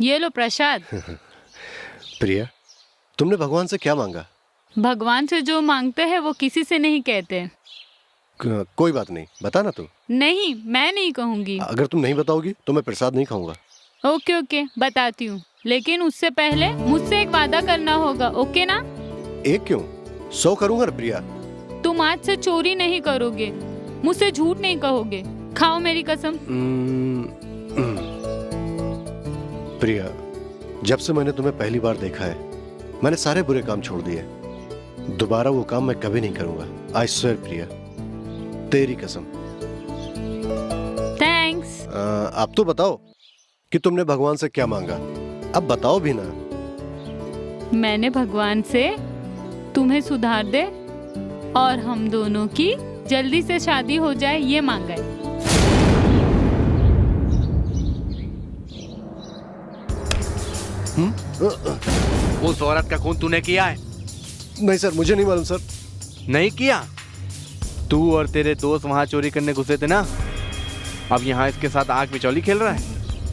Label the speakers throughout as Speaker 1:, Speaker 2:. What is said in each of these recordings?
Speaker 1: ये लो प्रसाद।
Speaker 2: प्रिया, तुमने भगवान से क्या मांगा?
Speaker 1: भगवान से जो मांगते हैं वो किसी से नहीं कहते।
Speaker 2: कोई बात नहीं, बता ना तू।
Speaker 1: नहीं, मैं नहीं कहूँगी।
Speaker 2: अगर तुम नहीं बताओगी तो मैं प्रसाद नहीं खाऊंगा।
Speaker 1: ओके ओके, बताती हूँ, लेकिन उससे पहले मुझसे एक वादा करना होगा, ओके ना?
Speaker 2: एक क्यों, 100 करूंगा ना प्रिया।
Speaker 1: तुम आज से चोरी नहीं करोगे, मुझसे झूठ नहीं कहोगे, खाओ मेरी कसम।
Speaker 2: प्रिया, जब से मैंने तुम्हें पहली बार देखा है मैंने सारे बुरे काम छोड़ दिए। दोबारा वो काम मैं कभी नहीं करूंगा। आई स्वेयर प्रिया, तेरी कसम।
Speaker 1: थैंक्स।
Speaker 2: अब तो बताओ कि तुमने भगवान से क्या मांगा। अब बताओ भी ना।
Speaker 1: मैंने भगवान से तुम्हें सुधार दे और हम दोनों की जल्दी से शादी हो जाए, ये मांगा है।
Speaker 3: उस औरत का खून तूने किया है?
Speaker 2: नहीं सर, मुझे नहीं मालूम सर।
Speaker 3: नहीं किया? तू और तेरे दोस्त वहां चोरी करने घुसे थे ना, अब यहाँ इसके साथ आग मिचौली खेल रहा है?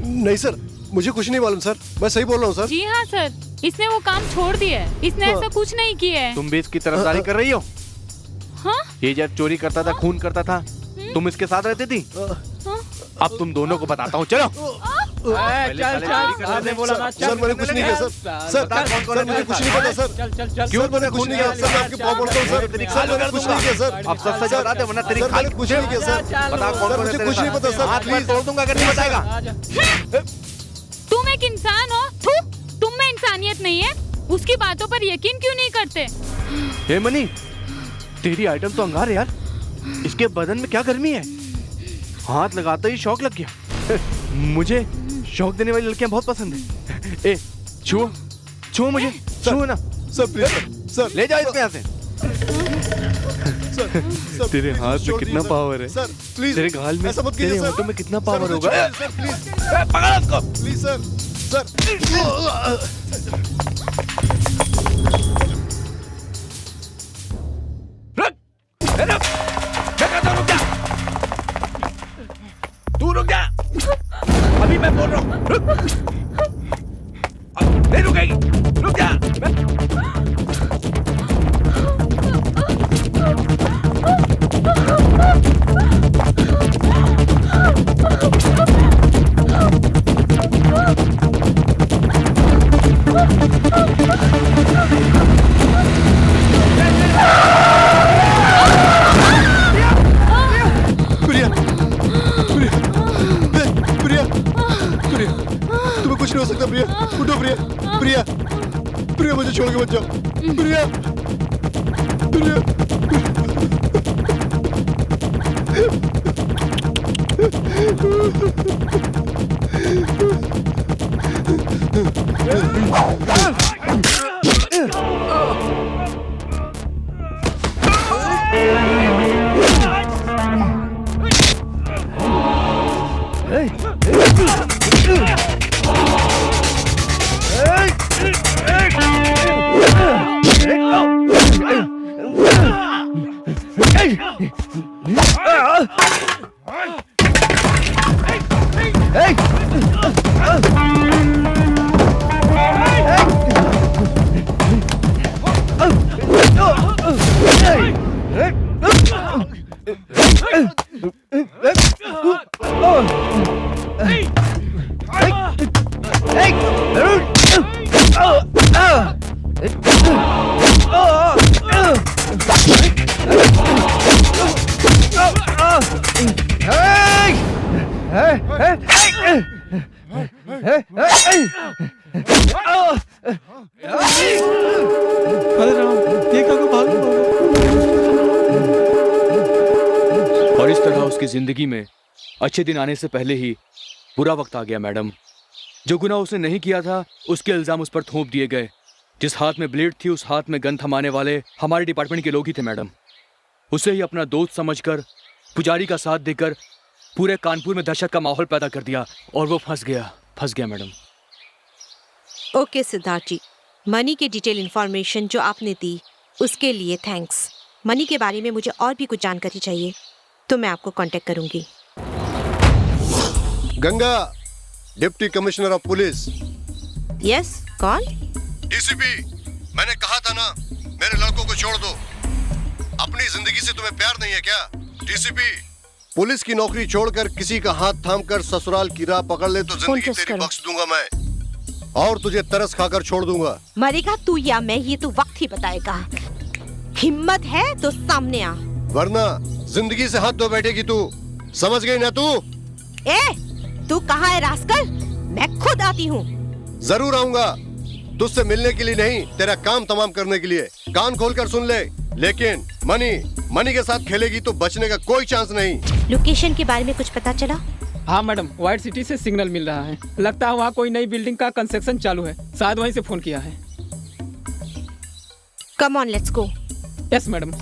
Speaker 2: नहीं सर, मुझे कुछ नहीं मालूम सर, मैं सही बोल रहा हूँ सर।
Speaker 1: जी हाँ सर, इसने वो काम छोड़ दिया है, इसने ऐसा कुछ नहीं किया है।
Speaker 3: तुम भी इसकी तरफदारी कर रही हो?
Speaker 1: हाँ?
Speaker 3: ये जब चोरी करता था, खून करता था, तुम इसके साथ रहती थी? अब तुम दोनों को बताता हूँ, चलो।
Speaker 2: सर मैंने कुछ नहीं किया सर। सर मुझे कुछ नहीं पता सर। क्यों मैंने कुछ नहीं किया सर? मैं आपके पाँव पड़ता हूँ सर। सर मैंने कुछ नहीं किया सर।
Speaker 3: अब सच सच बता दे वरना तेरी
Speaker 2: खाल कुछ नहीं किया सर।
Speaker 3: बता कौन कौन है तेरे साथ?
Speaker 2: मुझे कुछ नहीं पता सर।
Speaker 3: हाथ मैं तोड़ दूंगा अगर नहीं बताएगा।
Speaker 1: तुम एक इंसान हो, तुम में इंसानियत नहीं है, उसकी बातों पर यकीन क्यों नहीं करते?
Speaker 3: हे मनी, तेरी आइटम तो अंगार है यार, इसके बदन में क्या गर्मी है? हाथ लगाते ही शौक लग गया। मुझे शौक देने वाली लड़कियां बहुत पसंद है। ए, छुओ मुझे, छुओ ना।
Speaker 2: सर प्लीज सर,
Speaker 3: ले जाओ इसको यहाँ से।
Speaker 2: सर
Speaker 3: तेरे हाथ में कितना पावर है
Speaker 2: सर, प्लीज।
Speaker 3: तेरे गाल में, तेरे होठों में कितना पावर होगा।
Speaker 2: सर प्लीज
Speaker 3: पकड़ उसको
Speaker 2: प्लीज सर।
Speaker 3: तू रुक जा, अभी मैं बोल रहा हूँ, रुक। नहीं रुकेगी, रुक जा।
Speaker 2: तुम्हें कुछ नहीं हो सकता प्रिया। उठो प्रिया, मुझे छोड़ के मत जाओ प्रिया।
Speaker 4: और इस तरह उसकी जिंदगी में अच्छे दिन आने से पहले ही बुरा वक्त आ गया मैडम। जो गुनाह उसने नहीं किया था उसके इल्जाम उस पर थोप दिए गए। जिस हाथ में ब्लेड थी उस हाथ में गन थमाने वाले हमारे डिपार्टमेंट के लोग ही थे मैडम। उसे ही अपना दोस्त समझकर पुजारी का साथ देकर पूरे कानपुर में दहशत का माहौल पैदा कर दिया और वो फंस गया मैडम।
Speaker 5: ओके सिद्धार्थ जी, मनी की डिटेल इंफॉर्मेशन जो आपने दी उसके लिए थैंक्स। मनी के बारे में मुझे और भी कुछ जानकारी चाहिए तो मैं आपको कांटेक्ट करूंगी।
Speaker 2: Ganga, deputy commissioner of police,
Speaker 5: yes, कौन?
Speaker 2: डीसीपी, मैंने कहा था ना, मेरे लड़कों को छोड़ दो। अपनी जिंदगी से तुम्हें प्यार नहीं है क्या? डीसीपी, पुलिस की नौकरी छोड़कर किसी का हाथ थामकर ससुराल की राह पकड़ ले तो जिंदगी
Speaker 5: किस
Speaker 2: तेरी
Speaker 5: करो?
Speaker 2: बख्श दूंगा मैं, और तुझे तरस खाकर छोड़ दूंगा।
Speaker 5: मरेगा तू या मैं, ये तो वक्त ही बताएगा। हिम्मत है तो सामने आ,
Speaker 2: वरना जिंदगी से हाथ धो बैठेगी तू। समझ गई ना तू?
Speaker 5: ए, तू कहाँ है रास्कल? मैं खुद आती हूँ।
Speaker 2: जरूर आऊंगा, तुझसे मिलने के लिए नहीं, तेरा काम तमाम करने के लिए। कान खोलकर सुन ले, लेकिन मनी के साथ खेलेगी तो बचने का कोई चांस नहीं।
Speaker 5: लोकेशन के बारे में कुछ पता चला?
Speaker 6: हाँ मैडम, व्हाइट सिटी से सिग्नल मिल रहा है। लगता है वहाँ कोई नई बिल्डिंग का कंस्ट्रक्शन चालू है, शायद वहीं से फोन किया है।
Speaker 5: Come on, let's go.
Speaker 6: Yes madam.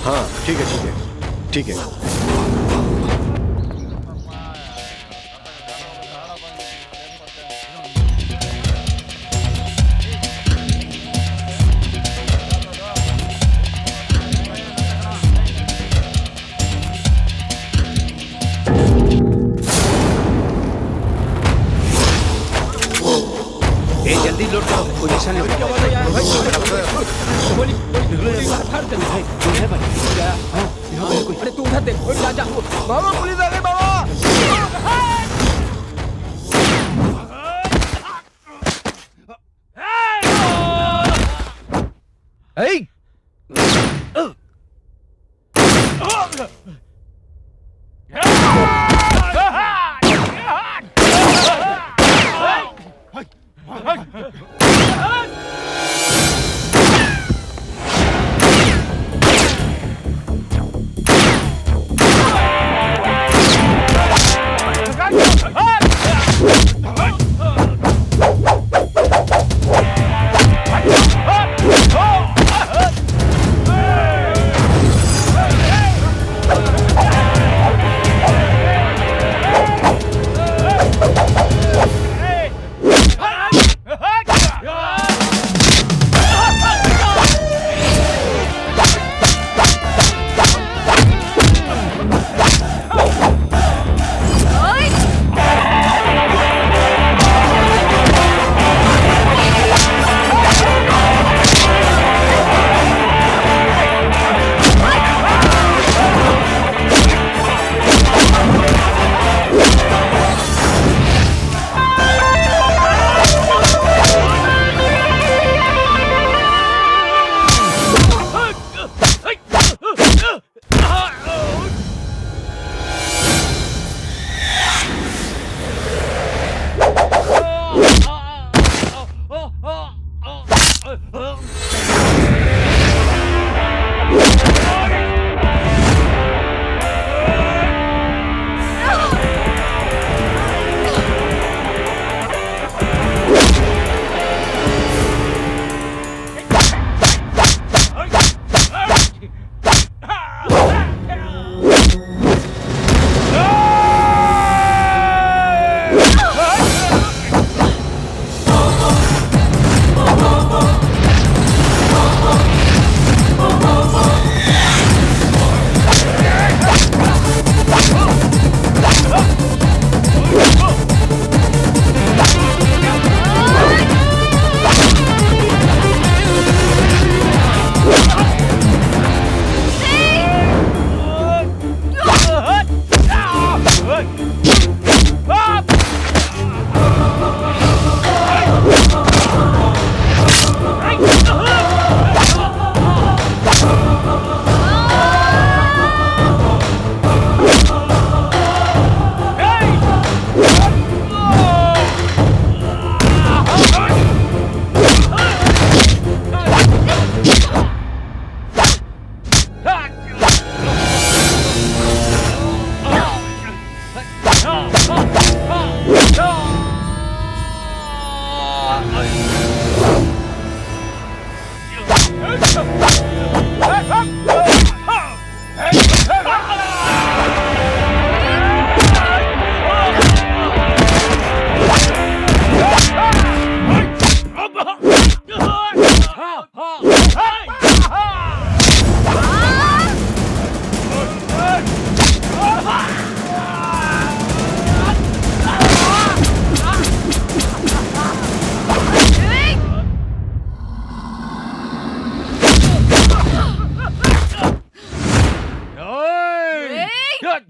Speaker 2: हाँ ठीक है, ठीक है।
Speaker 3: जल्दी लोड करो, पोजीशन लो।
Speaker 6: क्या बात है यार? गोली फाड़ दे भाई।
Speaker 3: है भाई, हाँ, यहाँ पे है कोई।
Speaker 6: अरे तू उधर देख, जा जा। बाबा पुलिस आ गई बाबा।
Speaker 3: Hey!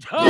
Speaker 5: हेलो।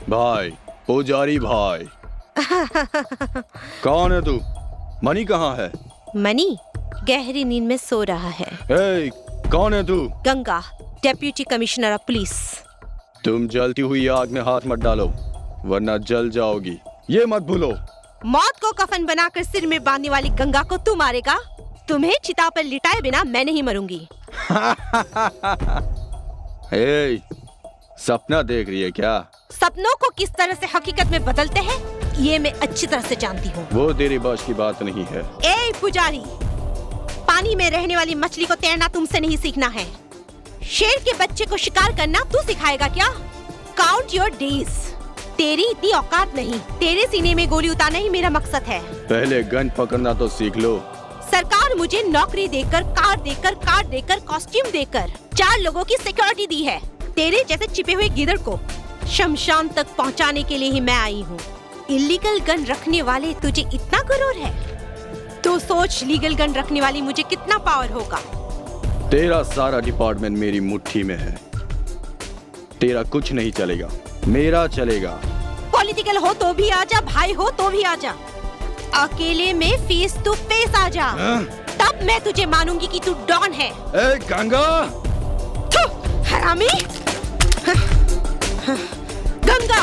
Speaker 7: भाई, पुजारी भाई। कौन है तू? मनी कहाँ है?
Speaker 5: मनी गहरी नींद में सो रहा है।
Speaker 7: ए, कौन है तू?
Speaker 5: Ganga, deputy commissioner of police.
Speaker 7: तुम जलती हुई आग में हाथ मत डालो, वरना जल जाओगी, ये मत भूलो।
Speaker 5: मौत को कफन बनाकर सिर में बांधने वाली गंगा को तू मारेगा? तुम्हें चिता पर लिटाए बिना मैं नहीं मरूंगी।
Speaker 7: ए, सपना देख रही है क्या?
Speaker 5: सपनों को किस तरह से हकीकत में बदलते हैं ये मैं अच्छी तरह से जानती हूँ।
Speaker 7: वो तेरी बस की बात नहीं है।
Speaker 5: ए पुजारी, पानी में रहने वाली मछली को तैरना तुमसे नहीं सीखना है। शेर के बच्चे को शिकार करना तू सिखाएगा क्या? Count your days. तेरी इतनी औकात नहीं। तेरे सीने में गोली उतारना ही मेरा मकसद है।
Speaker 7: पहले गन पकड़ना तो सीख लो।
Speaker 5: सरकार मुझे नौकरी देकर, कार देकर, कार्ड देकर, कॉस्ट्यूम देकर 4 लोगों की सिक्योरिटी दी है। तेरे जैसे छिपे हुए गिदड़ को शमशान तक पहुंचाने के लिए ही मैं आई हूँ। इलीगल गन रखने वाले तुझे इतना गुरूर है तो सोच लीगल गन रखने वाली मुझे कितना पावर होगा।
Speaker 7: तेरा सारा डिपार्टमेंट मेरी मुट्ठी में है। तेरा कुछ नहीं चलेगा, मेरा चलेगा।
Speaker 5: पॉलिटिकल हो तो भी आजा, भाई हो तो भी आजा, अकेले में फेस टू फेस आजा। तब मैं तुझे मानूंगी कि तू डॉन है।
Speaker 7: ए गंगा!
Speaker 5: हरामी! गंगा!